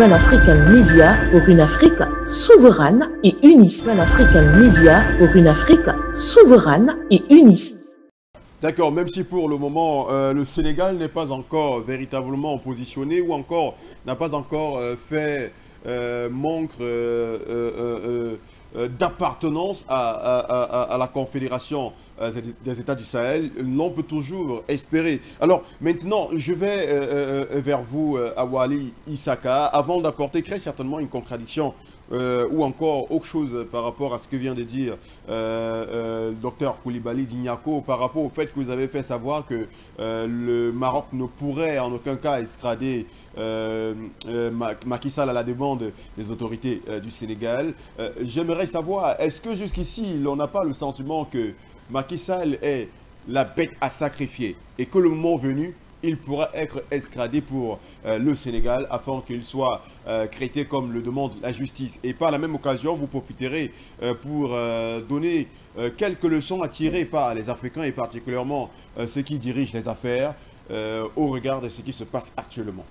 Pan-African Media pour une Afrique souveraine et unie. Pan-African Media pour une Afrique souveraine et unie. D'accord, même si pour le moment, le Sénégal n'est pas encore véritablement positionné ou encore n'a pas encore fait montre d'appartenance à la Confédération des États du Sahel, l'on peut toujours espérer. Alors maintenant, je vais vers vous, Awali Issaka, avant d'apporter très certainement une contradiction ou encore autre chose par rapport à ce que vient de dire Dr Koulibaly Dignako, par rapport au fait que vous avez fait savoir que le Maroc ne pourrait en aucun cas extrader Macky Sall à la demande des autorités du Sénégal. J'aimerais savoir, est-ce que jusqu'ici, on n'a pas le sentiment que Macky Sall est la bête à sacrifier et que le moment venu, il pourra être extradé pour le Sénégal afin qu'il soit traité comme le demande la justice. Et par la même occasion, vous profiterez pour donner quelques leçons à tirer par les Africains et particulièrement ceux qui dirigent les affaires au regard de ce qui se passe actuellement.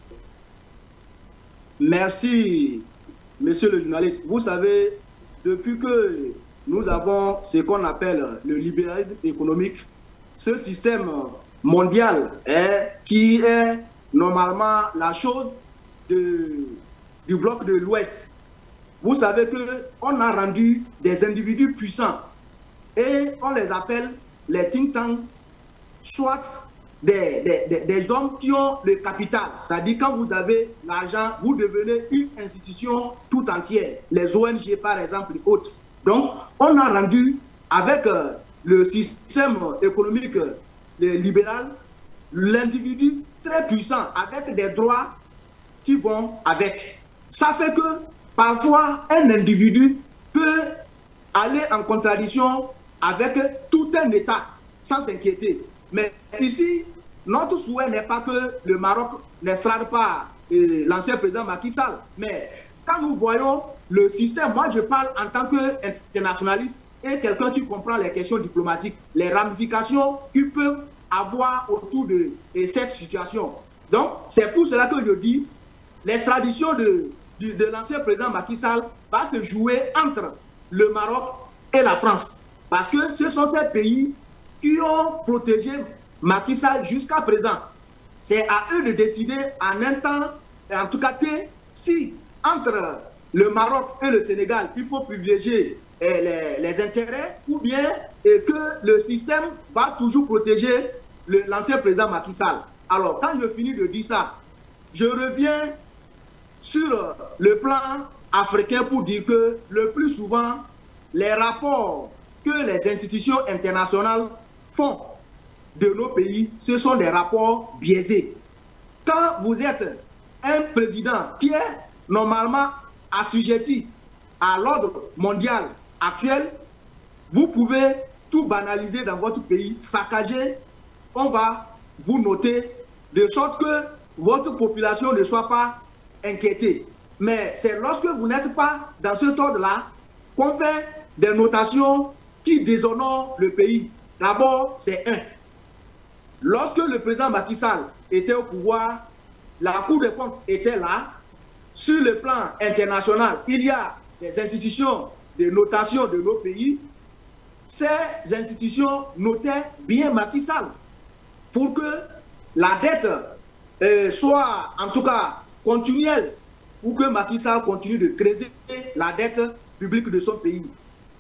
Merci, monsieur le journaliste. Vous savez, depuis que nous avons ce qu'on appelle le libéralisme économique, ce système mondial qui est normalement la chose du bloc de l'Ouest. Vous savez qu'on a rendu des individus puissants et on les appelle les think tanks, soit des hommes qui ont le capital. C'est-à-dire quand vous avez l'argent, vous devenez une institution tout entière. Les ONG par exemple et autres. Donc on a rendu avec le système économique libéral, l'individu très puissant avec des droits qui vont avec. Ça fait que parfois un individu peut aller en contradiction avec tout un État sans s'inquiéter. Mais ici, notre souhait n'est pas que le Maroc n'extrade pas l'ancien président Macky Sall. Mais quand nous voyons le système, moi je parle en tant qu'internationaliste et quelqu'un qui comprend les questions diplomatiques, les ramifications qui peuvent avoir autour de cette situation. Donc, c'est pour cela que je dis, l'extradition de l'ancien président Macky Sall va se jouer entre le Maroc et la France. Parce que ce sont ces pays qui ont protégé Macky Sall jusqu'à présent. C'est à eux de décider en un temps, en tout cas, si entre le Maroc et le Sénégal, il faut privilégier les intérêts ou bien que le système va toujours protéger l'ancien président Macky Sall. Alors, quand je finis de dire ça, je reviens sur le plan africain pour dire que le plus souvent, les rapports que les institutions internationales font de nos pays, ce sont des rapports biaisés. Quand vous êtes un président qui est normalement assujetti à l'ordre mondial actuel, vous pouvez tout banaliser dans votre pays, saccager, on va vous noter de sorte que votre population ne soit pas inquiétée. Mais c'est lorsque vous n'êtes pas dans ce ordre-là qu'on fait des notations qui déshonorent le pays. D'abord, c'est un. Lorsque le président Macky Sall était au pouvoir, la Cour des comptes était là. Sur le plan international, il y a des institutions de notation de nos pays. Ces institutions notaient bien Macky Sall pour que la dette soit en tout cas continuelle, pour que Macky Sall continue de creuser la dette publique de son pays.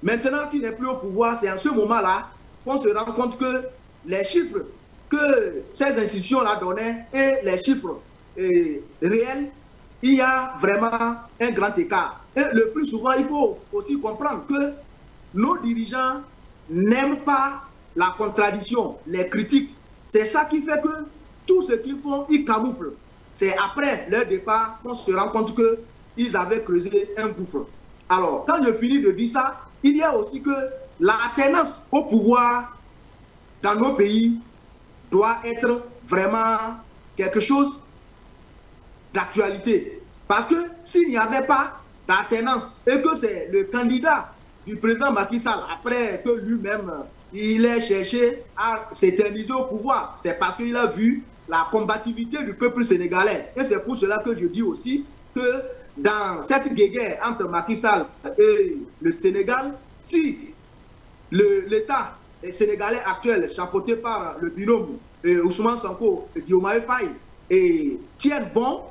Maintenant qu'il n'est plus au pouvoir, c'est en ce moment-là qu'on se rend compte que les chiffres que ces institutions-là donnaient et les chiffres réels, il y a vraiment un grand écart. Et le plus souvent, il faut aussi comprendre que nos dirigeants n'aiment pas la contradiction, les critiques. C'est ça qui fait que tout ce qu'ils font, ils camouflent. C'est après leur départ qu'on se rend compte qu'ils avaient creusé un gouffre. Alors, quand je finis de dire ça, il y a aussi que la tenance au pouvoir dans nos pays doit être vraiment quelque chose d'actualité. Parce que s'il n'y avait pas d'alternance et que c'est le candidat du président Macky Sall, après que lui-même, il ait cherché à s'éterniser au pouvoir, c'est parce qu'il a vu la combativité du peuple sénégalais. Et c'est pour cela que je dis aussi que dans cette guerre entre Macky Sall et le Sénégal, si l'État sénégalais actuel, chapeauté par le binôme Ousmane Sonko et Diomaye Faye, tiennent bon,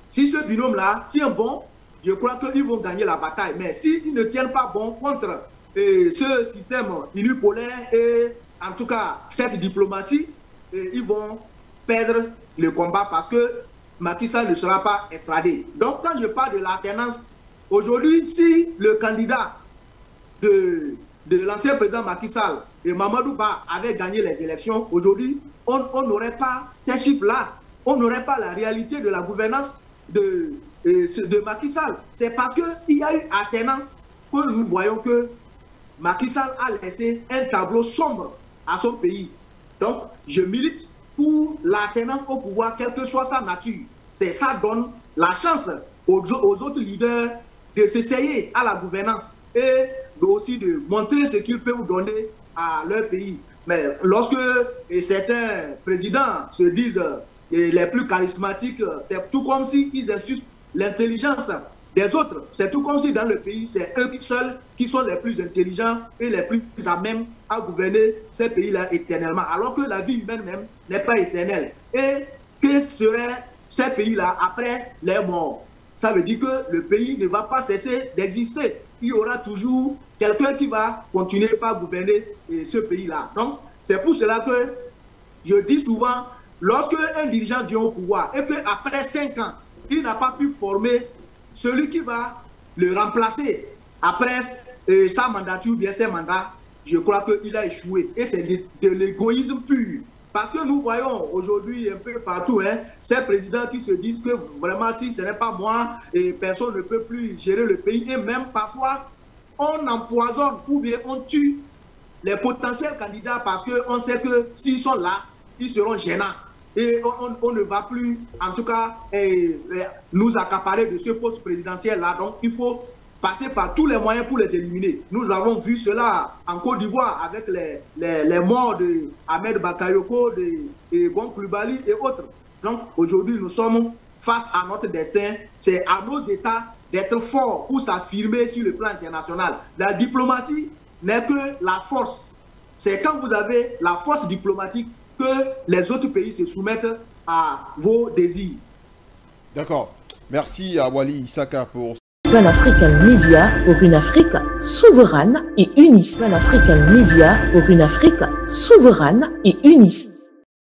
si ce binôme-là tient bon, je crois qu'ils vont gagner la bataille. Mais s'ils ne tiennent pas bon contre ce système unipolaire et en tout cas cette diplomatie, ils vont perdre le combat parce que Macky Sall ne sera pas extradé. Donc quand je parle de l'alternance, aujourd'hui, si le candidat de l'ancien président Macky Sall et Mamadou Ba avaient gagné les élections, aujourd'hui, on n'aurait pas ces chiffres-là. On n'aurait pas la réalité de la gouvernance de Macky Sall. C'est parce qu'il y a eu alternance que nous voyons que Macky Sall a laissé un tableau sombre à son pays. Donc, je milite pour l'alternance au pouvoir, quelle que soit sa nature. Ça donne la chance aux autres leaders de s'essayer à la gouvernance et aussi de montrer ce qu'ils peuvent donner à leur pays. Mais lorsque certains présidents se disent les plus charismatiques, c'est tout comme s'ils insultent l'intelligence des autres. C'est tout comme si dans le pays, c'est eux seuls qui sont les plus intelligents et les plus à même à gouverner ces pays-là éternellement. Alors que la vie humaine même n'est pas éternelle. Et que seraient ces pays-là après les morts? Ça veut dire que le pays ne va pas cesser d'exister. Il y aura toujours quelqu'un qui va continuer par gouverner ce pays-là. Donc, c'est pour cela que je dis souvent, lorsque un dirigeant vient au pouvoir et qu'après 5 ans, il n'a pas pu former celui qui va le remplacer après sa mandature ou bien ses mandats, je crois qu'il a échoué. Et c'est de l'égoïsme pur. Parce que nous voyons aujourd'hui un peu partout ces présidents qui se disent que vraiment si ce n'est pas moi, personne ne peut plus gérer le pays. Et même parfois, on empoisonne ou bien on tue les potentiels candidats parce qu'on sait que s'ils sont là, ils seront gênants. Et on ne va plus, en tout cas, nous accaparer de ce poste présidentiel-là. Donc, il faut passer par tous les moyens pour les éliminer. Nous avons vu cela en Côte d'Ivoire avec les morts de Ahmed Bakayoko, de Gon Coulibaly et autres. Donc, aujourd'hui, nous sommes face à notre destin. C'est à nos États d'être forts pour s'affirmer sur le plan international. La diplomatie n'est que la force. C'est quand vous avez la force diplomatique que les autres pays se soumettent à vos désirs. D'accord. Merci à Wally Isaka pour... Pan-African Media pour une Afrique souveraine et unie. Pan-African Media pour une Afrique souveraine et unie.